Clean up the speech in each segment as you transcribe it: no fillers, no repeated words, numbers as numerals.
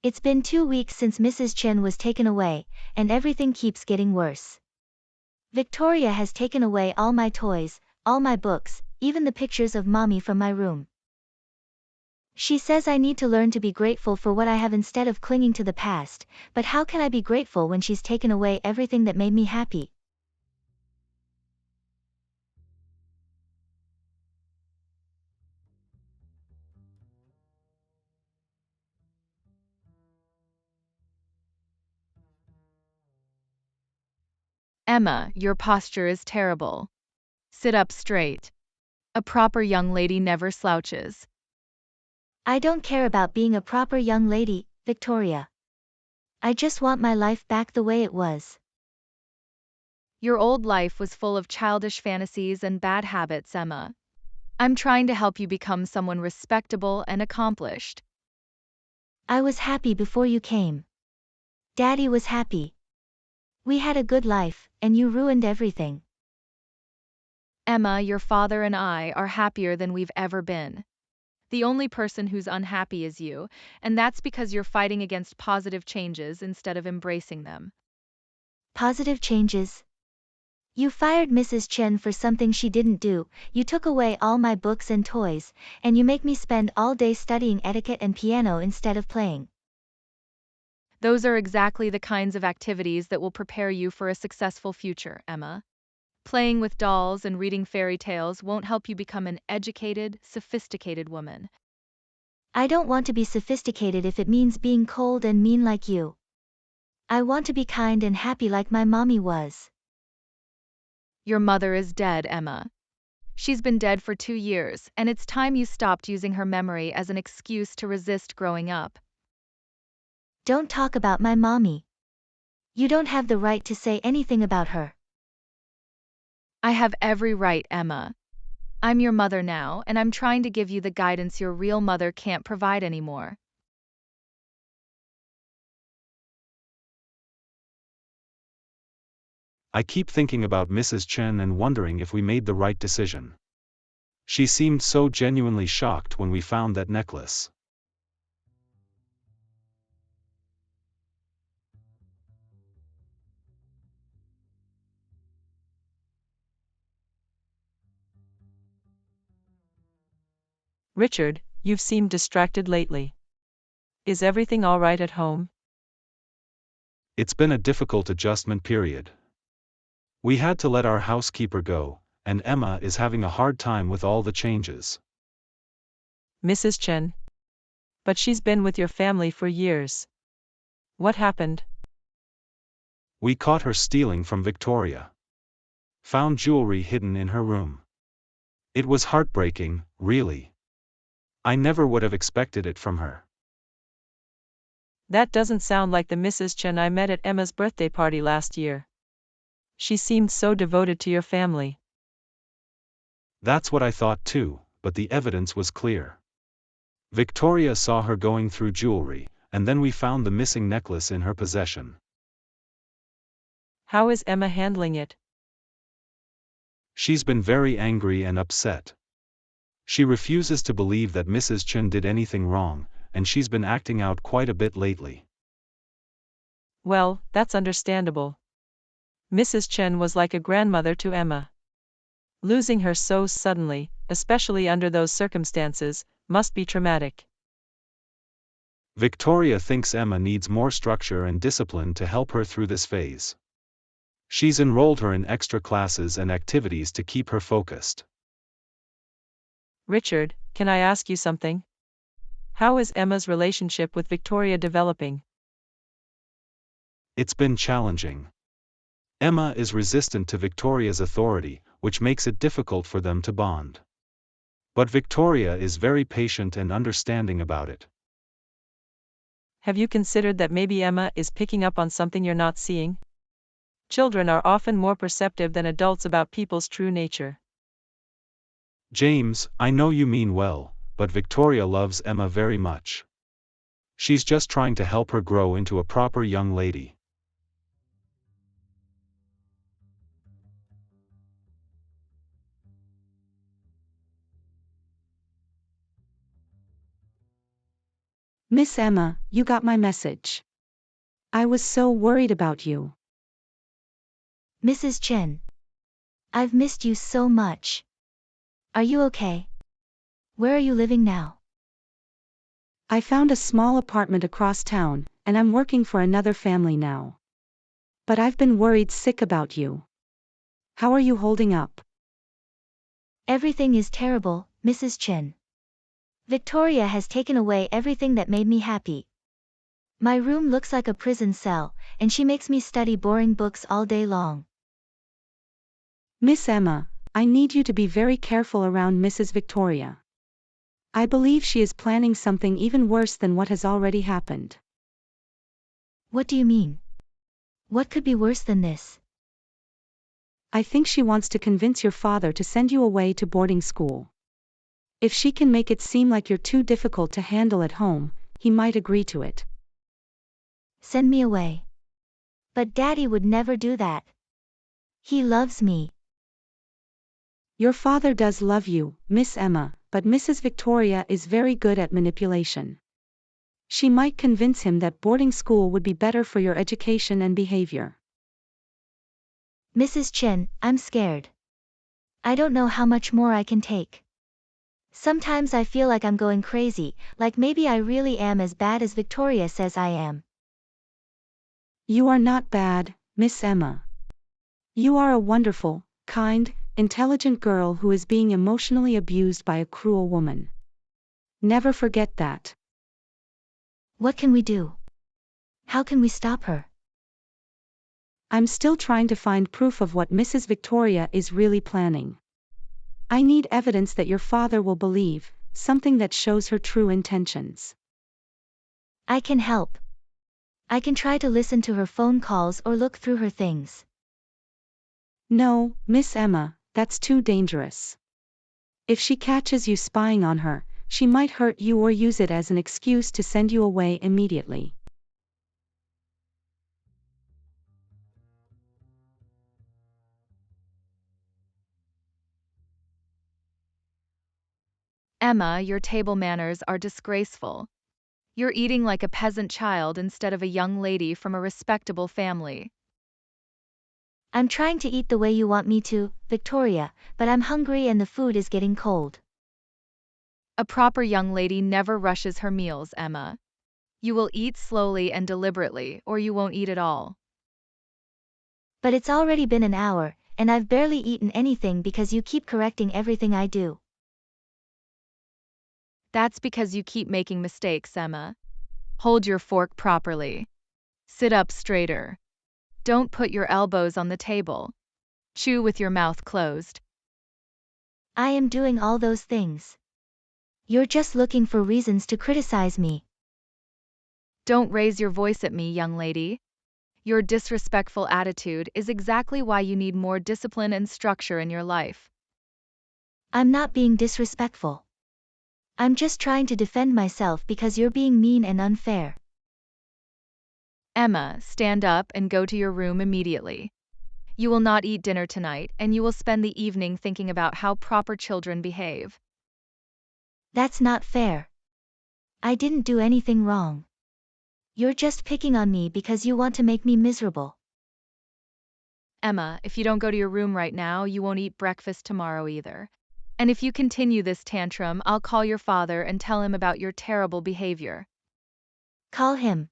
It's been 2 weeks since Mrs. Chen was taken away, and everything keeps getting worse. Victoria has taken away all my toys, all my books, even the pictures of mommy from my room. She says I need to learn to be grateful for what I have instead of clinging to the past, but how can I be grateful when she's taken away everything that made me happy? Emma, your posture is terrible. Sit up straight. A proper young lady never slouches. I don't care about being a proper young lady, Victoria. I just want my life back the way it was. Your old life was full of childish fantasies and bad habits, Emma. I'm trying to help you become someone respectable and accomplished. I was happy before you came. Daddy was happy. We had a good life, and you ruined everything. Emma, your father and I are happier than we've ever been. The only person who's unhappy is you, and that's because you're fighting against positive changes instead of embracing them. Positive changes? You fired Mrs. Chen for something she didn't do, you took away all my books and toys, and you make me spend all day studying etiquette and piano instead of playing. Those are exactly the kinds of activities that will prepare you for a successful future, Emma. Playing with dolls and reading fairy tales won't help you become an educated, sophisticated woman. I don't want to be sophisticated if it means being cold and mean like you. I want to be kind and happy like my mommy was. Your mother is dead, Emma. She's been dead for 2 years, and it's time you stopped using her memory as an excuse to resist growing up. Don't talk about my mommy. You don't have the right to say anything about her. I have every right, Emma. I'm your mother now, and I'm trying to give you the guidance your real mother can't provide anymore. I keep thinking about Mrs. Chen and wondering if we made the right decision. She seemed so genuinely shocked when we found that necklace. Richard, you've seemed distracted lately. Is everything all right at home? It's been a difficult adjustment period. We had to let our housekeeper go, and Emma is having a hard time with all the changes. Mrs. Chen. But she's been with your family for years. What happened? We caught her stealing from Victoria. Found jewelry hidden in her room. It was heartbreaking, really. I never would have expected it from her. That doesn't sound like the Mrs. Chen I met at Emma's birthday party last year. She seemed so devoted to your family. That's what I thought too, but the evidence was clear. Victoria saw her going through jewelry, and then we found the missing necklace in her possession. How is Emma handling it? She's been very angry and upset. She refuses to believe that Mrs. Chen did anything wrong, and she's been acting out quite a bit lately. Well, that's understandable. Mrs. Chen was like a grandmother to Emma. Losing her so suddenly, especially under those circumstances, must be traumatic. Victoria thinks Emma needs more structure and discipline to help her through this phase. She's enrolled her in extra classes and activities to keep her focused. Richard, can I ask you something? How is Emma's relationship with Victoria developing? It's been challenging. Emma is resistant to Victoria's authority, which makes it difficult for them to bond. But Victoria is very patient and understanding about it. Have you considered that maybe Emma is picking up on something you're not seeing? Children are often more perceptive than adults about people's true nature. James, I know you mean well, but Victoria loves Emma very much. She's just trying to help her grow into a proper young lady. Miss Emma, you got my message. I was so worried about you. Mrs. Chen. I've missed you so much. Are you okay? Where are you living now? I found a small apartment across town, and I'm working for another family now. But I've been worried sick about you. How are you holding up? Everything is terrible, Mrs. Chen. Victoria has taken away everything that made me happy. My room looks like a prison cell, and she makes me study boring books all day long. Miss Emma, I need you to be very careful around Mrs. Victoria. I believe she is planning something even worse than what has already happened. What do you mean? What could be worse than this? I think she wants to convince your father to send you away to boarding school. If she can make it seem like you're too difficult to handle at home, he might agree to it. Send me away. But Daddy would never do that. He loves me. Your father does love you, Miss Emma, but Mrs. Victoria is very good at manipulation. She might convince him that boarding school would be better for your education and behavior. Mrs. Chen, I'm scared. I don't know how much more I can take. Sometimes I feel like I'm going crazy, like maybe I really am as bad as Victoria says I am. You are not bad, Miss Emma. You are a wonderful, kind, intelligent girl who is being emotionally abused by a cruel woman. Never forget that. What can we do? How can we stop her? I'm still trying to find proof of what Mrs. Victoria is really planning. I need evidence that your father will believe, something that shows her true intentions. I can help. I can try to listen to her phone calls or look through her things. No, Miss Emma, that's too dangerous. If she catches you spying on her, she might hurt you or use it as an excuse to send you away immediately. Emma, your table manners are disgraceful. You're eating like a peasant child instead of a young lady from a respectable family. I'm trying to eat the way you want me to, Victoria, but I'm hungry and the food is getting cold. A proper young lady never rushes her meals, Emma. You will eat slowly and deliberately, or you won't eat at all. But it's already been an hour, and I've barely eaten anything because you keep correcting everything I do. That's because you keep making mistakes, Emma. Hold your fork properly. Sit up straighter. Don't put your elbows on the table. Chew with your mouth closed. I am doing all those things. You're just looking for reasons to criticize me. Don't raise your voice at me, young lady. Your disrespectful attitude is exactly why you need more discipline and structure in your life. I'm not being disrespectful. I'm just trying to defend myself because you're being mean and unfair. Emma, stand up and go to your room immediately. You will not eat dinner tonight, and you will spend the evening thinking about how proper children behave. That's not fair. I didn't do anything wrong. You're just picking on me because you want to make me miserable. Emma, if you don't go to your room right now, you won't eat breakfast tomorrow either. And if you continue this tantrum, I'll call your father and tell him about your terrible behavior. Call him.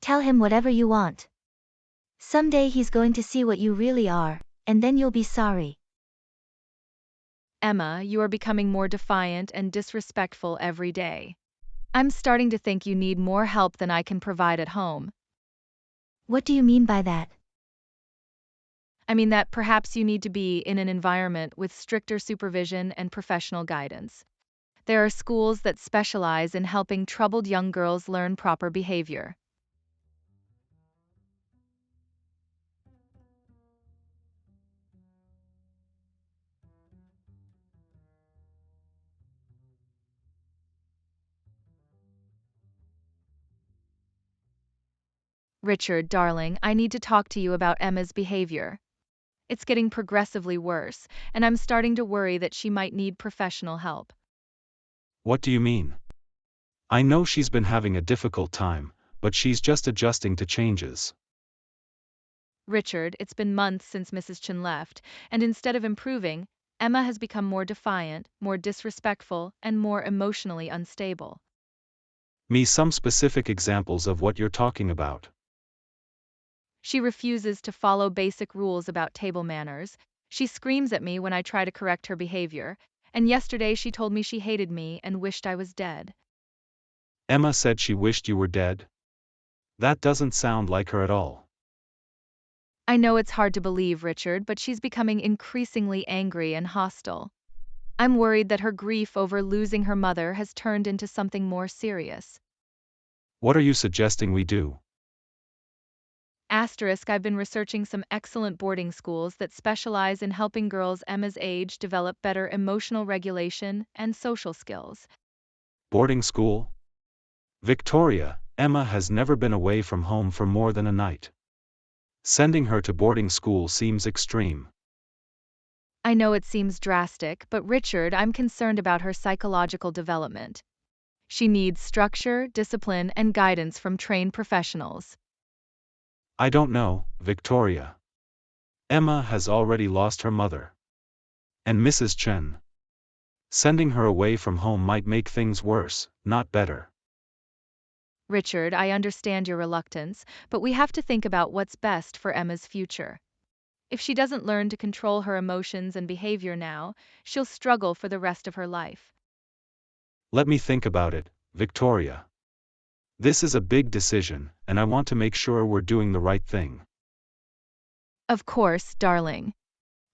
Tell him whatever you want. Someday he's going to see what you really are, and then you'll be sorry. Emma, you are becoming more defiant and disrespectful every day. I'm starting to think you need more help than I can provide at home. What do you mean by that? I mean that perhaps you need to be in an environment with stricter supervision and professional guidance. There are schools that specialize in helping troubled young girls learn proper behavior. Richard, darling, I need to talk to you about Emma's behavior. It's getting progressively worse, and I'm starting to worry that she might need professional help. What do you mean? I know she's been having a difficult time, but she's just adjusting to changes. Richard, it's been months since Mrs. Chen left, and instead of improving, Emma has become more defiant, more disrespectful, and more emotionally unstable. Me some specific examples of what you're talking about. She refuses to follow basic rules about table manners. She screams at me when I try to correct her behavior, and yesterday she told me she hated me and wished I was dead. Emma said she wished you were dead? That doesn't sound like her at all. I know it's hard to believe, Richard, but she's becoming increasingly angry and hostile. I'm worried that her grief over losing her mother has turned into something more serious. What are you suggesting we do? Asterisk, I've been researching some excellent boarding schools that specialize in helping girls Emma's age develop better emotional regulation and social skills. Boarding school? Victoria, Emma has never been away from home for more than a night. Sending her to boarding school seems extreme. I know it seems drastic, but Richard, I'm concerned about her psychological development. She needs structure, discipline, and guidance from trained professionals. I don't know, Victoria. Emma has already lost her mother. And Mrs. Chen. Sending her away from home might make things worse, not better. Richard, I understand your reluctance, but we have to think about what's best for Emma's future. If she doesn't learn to control her emotions and behavior now, she'll struggle for the rest of her life. Let me think about it, Victoria. This is a big decision, and I want to make sure we're doing the right thing. Of course, darling.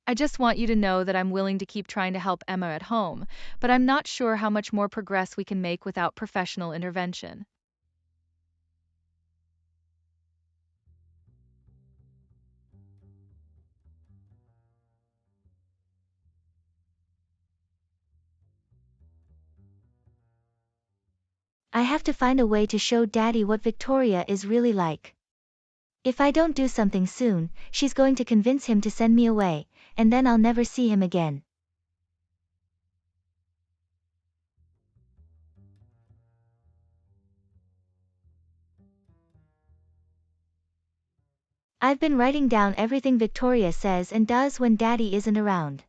I just want you to know that I'm willing to keep trying to help Emma at home, but I'm not sure how much more progress we can make without professional intervention. I have to find a way to show Daddy what Victoria is really like. If I don't do something soon, she's going to convince him to send me away, and then I'll never see him again. I've been writing down everything Victoria says and does when Daddy isn't around.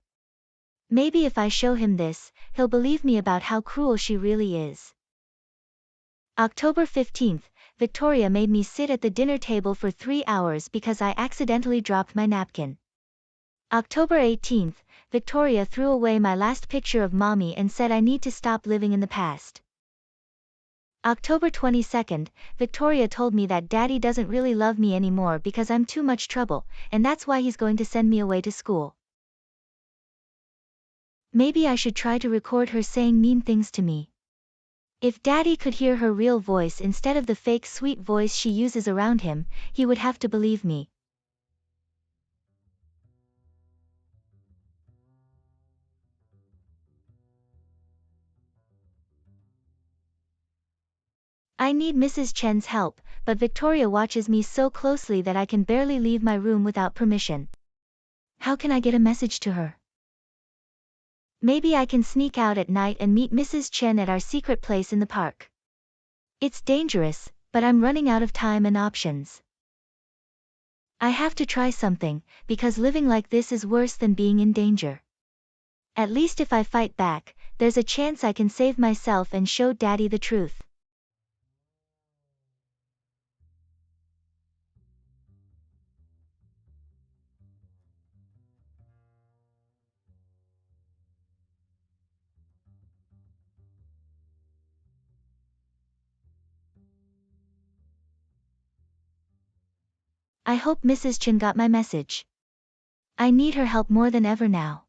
Maybe if I show him this, he'll believe me about how cruel she really is. October 15th, Victoria made me sit at the dinner table for 3 hours because I accidentally dropped my napkin. October 18th, Victoria threw away my last picture of Mommy and said I need to stop living in the past. October 22nd, Victoria told me that Daddy doesn't really love me anymore because I'm too much trouble, and that's why he's going to send me away to school. Maybe I should try to record her saying mean things to me. If Daddy could hear her real voice instead of the fake sweet voice she uses around him, he would have to believe me. I need Mrs. Chen's help, but Victoria watches me so closely that I can barely leave my room without permission. How can I get a message to her? Maybe I can sneak out at night and meet Mrs. Chen at our secret place in the park. It's dangerous, but I'm running out of time and options. I have to try something, because living like this is worse than being in danger. At least if I fight back, there's a chance I can save myself and show Daddy the truth. I hope Mrs. Chen got my message. I need her help more than ever now.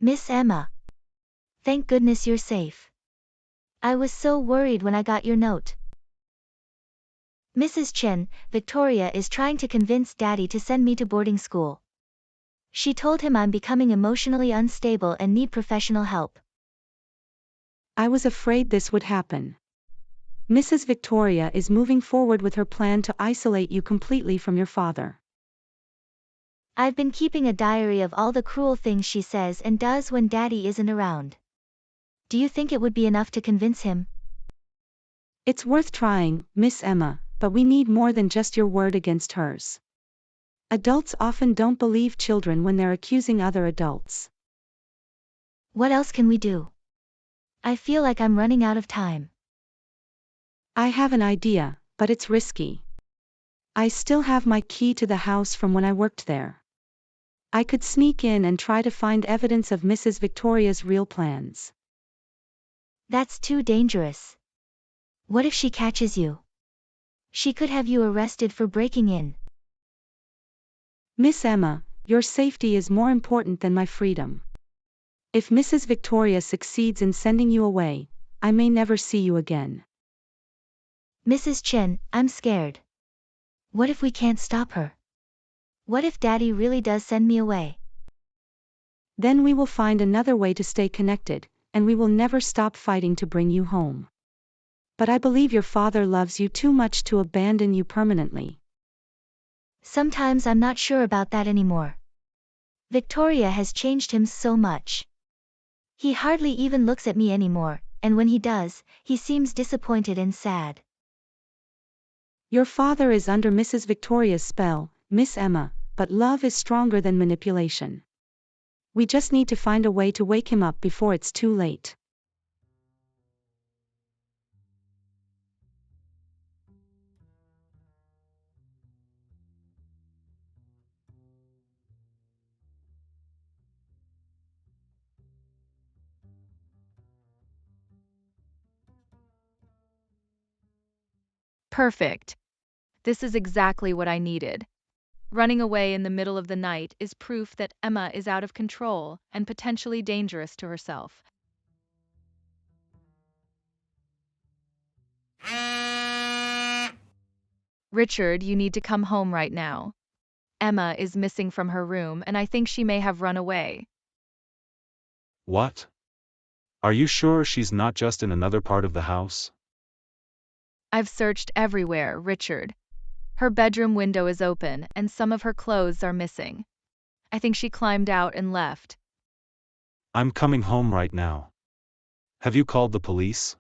Miss Emma. Thank goodness you're safe. I was so worried when I got your note. Mrs. Chen, Victoria is trying to convince Daddy to send me to boarding school. She told him I'm becoming emotionally unstable and need professional help. I was afraid this would happen. Mrs. Victoria is moving forward with her plan to isolate you completely from your father. I've been keeping a diary of all the cruel things she says and does when Daddy isn't around. Do you think it would be enough to convince him? It's worth trying, Miss Emma, but we need more than just your word against hers. Adults often don't believe children when they're accusing other adults. What else can we do? I feel like I'm running out of time. I have an idea, but it's risky. I still have my key to the house from when I worked there. I could sneak in and try to find evidence of Mrs. Victoria's real plans. That's too dangerous. What if she catches you? She could have you arrested for breaking in. Miss Emma, your safety is more important than my freedom. If Mrs. Victoria succeeds in sending you away, I may never see you again. Mrs. Chen, I'm scared. What if we can't stop her? What if Daddy really does send me away? Then we will find another way to stay connected, and we will never stop fighting to bring you home. But I believe your father loves you too much to abandon you permanently. Sometimes I'm not sure about that anymore. Victoria has changed him so much. He hardly even looks at me anymore, and when he does, he seems disappointed and sad. Your father is under Mrs. Victoria's spell, Miss Emma, but love is stronger than manipulation. We just need to find a way to wake him up before it's too late. Perfect. This is exactly what I needed. Running away in the middle of the night is proof that Emma is out of control and potentially dangerous to herself. Richard, you need to come home right now. Emma is missing from her room and I think she may have run away. What? Are you sure she's not just in another part of the house? I've searched everywhere, Richard. Her bedroom window is open and some of her clothes are missing. I think she climbed out and left. I'm coming home right now. Have you called the police?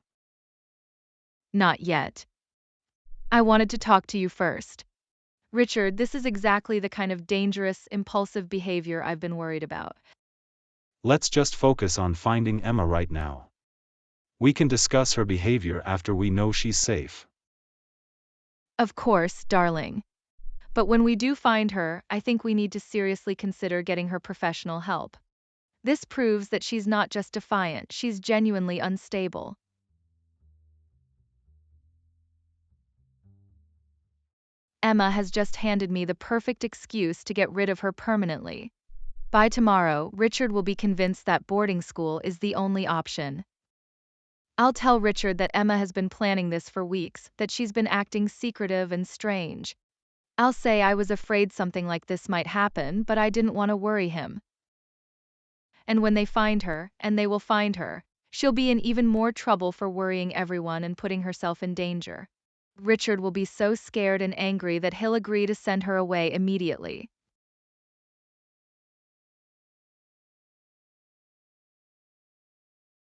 Not yet. I wanted to talk to you first. Richard, this is exactly the kind of dangerous, impulsive behavior I've been worried about. Let's just focus on finding Emma right now. We can discuss her behavior after we know she's safe. Of course, darling. But when we do find her, I think we need to seriously consider getting her professional help. This proves that she's not just defiant, she's genuinely unstable. Emma has just handed me the perfect excuse to get rid of her permanently. By tomorrow, Richard will be convinced that boarding school is the only option. I'll tell Richard that Emma has been planning this for weeks, that she's been acting secretive and strange. I'll say I was afraid something like this might happen, but I didn't want to worry him. And when they find her, and they will find her, she'll be in even more trouble for worrying everyone and putting herself in danger. Richard will be so scared and angry that he'll agree to send her away immediately.